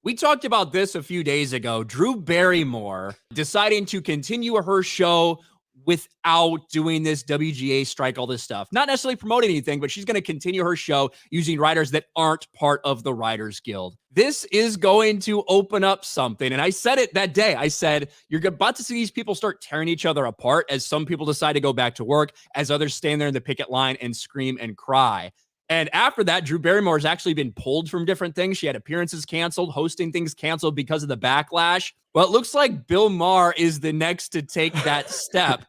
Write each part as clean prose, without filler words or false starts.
We talked about this a few days ago. Drew Barrymore deciding to continue her show without doing this WGA strike, all this stuff. Not necessarily promoting anything, but she's going to continue her show using writers that aren't part of the Writers Guild. This is going to open up something. And I said it that day. I said, you're about to see these people start tearing each other apart as some people decide to go back to work, as others stand there in the picket line and scream and cry. And after that, Drew Barrymore has actually been pulled from different things. She had appearances canceled, hosting things canceled because of the backlash. Well, it looks like Bill Maher is the next to take that step.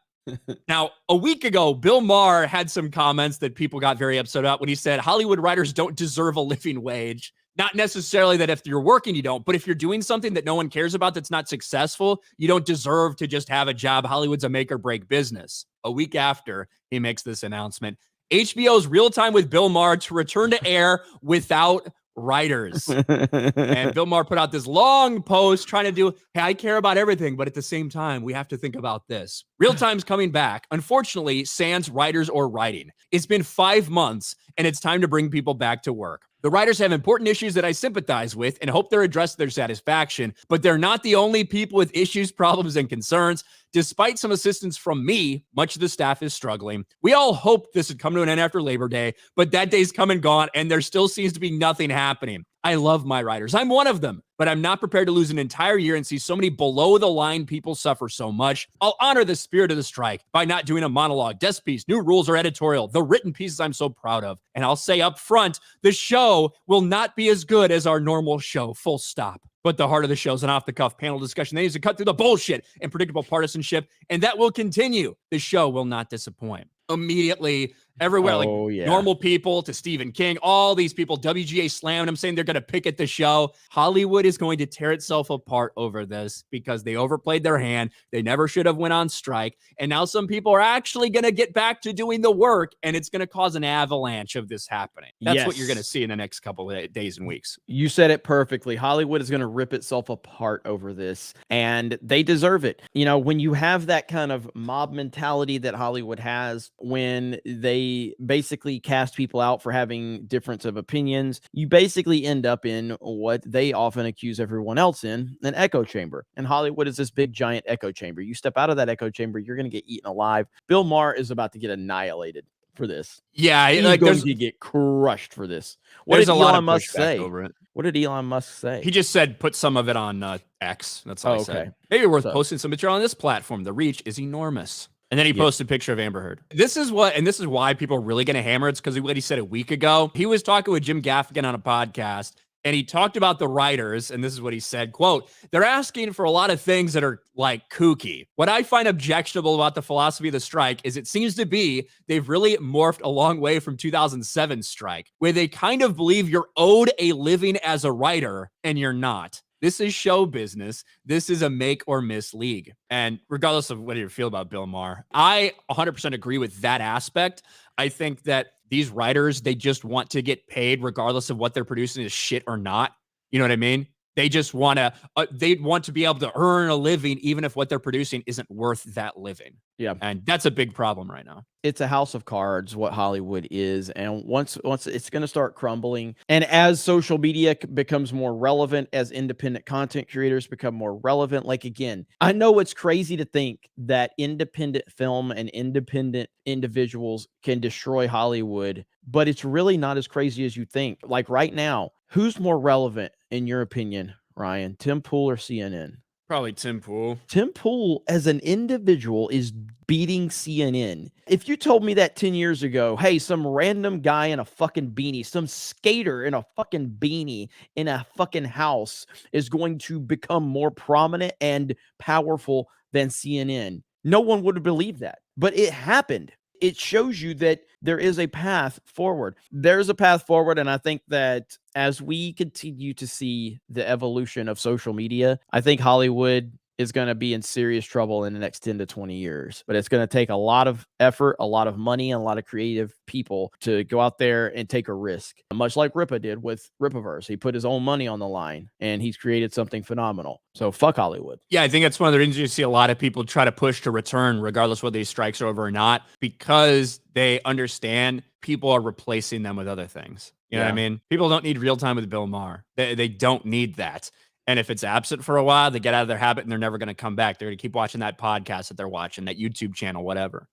Now, a week ago, Bill Maher had some comments that people got very upset about when he said Hollywood writers don't deserve a living wage. Not necessarily that if you're working, you don't, but if you're doing something that no one cares about that's not successful, you don't deserve to just have a job. Hollywood's a make or break business. A week after he makes this announcement, HBO's Real Time with Bill Maher to return to air without writers. And Bill Maher put out this long post trying to do, hey, I care about everything, but at the same time, we have to think about this. Real Time's coming back. Unfortunately, sans writers or writing. It's been 5 months, and it's time to bring people back to work. The writers have important issues that I sympathize with and hope they're addressed to their satisfaction, but they're not the only people with issues, problems, and concerns. Despite some assistance from me, much of the staff is struggling. We all hoped this would come to an end after Labor Day, but that day's come and gone, and there still seems to be nothing happening. I love my writers. I'm one of them, but I'm not prepared to lose an entire year and see so many below-the-line people suffer so much. I'll honor the spirit of the strike by not doing a monologue, desk piece, new rules, or editorial, the written pieces I'm so proud of. And I'll say up front, the show will not be as good as our normal show, full stop. But the heart of the show is an off-the-cuff panel discussion that needs to cut through the bullshit and predictable partisanship, and that will continue. The show will not disappoint. Immediately, everywhere, normal people to Stephen King, all these people, WGA slamming them, saying they're going to picket the show. Hollywood is going to tear itself apart over this because they overplayed their hand. They never should have went on strike. And now some people are actually going to get back to doing the work, and it's going to cause an avalanche of this happening. That's what you're going to see in the next couple of days and weeks. You said it perfectly. Hollywood is going to rip itself apart over this, and they deserve it. You know, when you have that kind of mob mentality that Hollywood has, when they basically cast people out for having difference of opinions, you basically end up in what they often accuse everyone else in, an echo chamber. And Hollywood is this big, giant echo chamber. You step out of that echo chamber, you're going to get eaten alive. Bill Maher is about to get annihilated for this. Yeah, he's going to get crushed for this. What did Elon Musk say? Over it. What did Elon Musk say? He just said put some of it on X. That's all I said. Maybe worth posting some material on this platform. The reach is enormous. And then he posted a picture of Amber Heard. This is why people are really going to hammer it. It's because of what he said a week ago. He was talking with Jim Gaffigan on a podcast, and he talked about the writers, and this is what he said, quote, they're asking for a lot of things that are like kooky. What I find objectionable about the philosophy of the strike is it seems to be they've really morphed a long way from 2007 strike, where they kind of believe you're owed a living as a writer, and you're not. This is show business. This is a make or miss league. And regardless of what you feel about Bill Maher, I 100% agree with that aspect. I think that these writers, they just want to get paid regardless of what they're producing is shit or not. You know what I mean? They just want to, they want to be able to earn a living, even if what they're producing isn't worth that living. Yeah. And that's a big problem right now. It's a house of cards, what Hollywood is. And once it's going to start crumbling. And as social media becomes more relevant, as independent content creators become more relevant, like, again, I know it's crazy to think that independent film and independent individuals can destroy Hollywood, but it's really not as crazy as you think. Like right now, who's more relevant in your opinion, Ryan? Tim Pool or CNN? Probably Tim Pool. Tim Pool as an individual is beating CNN. If you told me that 10 years ago, hey, some random guy in a fucking beanie, some skater in a fucking beanie in a fucking house is going to become more prominent and powerful than CNN, no one would have believed that. But it happened. It shows you that there is a path forward. There's a path forward, and I think that as we continue to see the evolution of social media, I think Hollywood is going to be in serious trouble in the next 10 to 20 years. But it's going to take a lot of effort, a lot of money, and a lot of creative people to go out there and take a risk. Much like Ripa did with Ripaverse. He put his own money on the line, and he's created something phenomenal. So fuck Hollywood. Yeah, I think that's one of the reasons you see a lot of people try to push to return, regardless whether these strikes are over or not, because they understand people are replacing them with other things. You know what I Yeah. mean? People don't need real time with Bill Maher. They don't need that. And if it's absent for a while, they get out of their habit and they're never going to come back. They're going to keep watching that podcast that they're watching, that YouTube channel, whatever.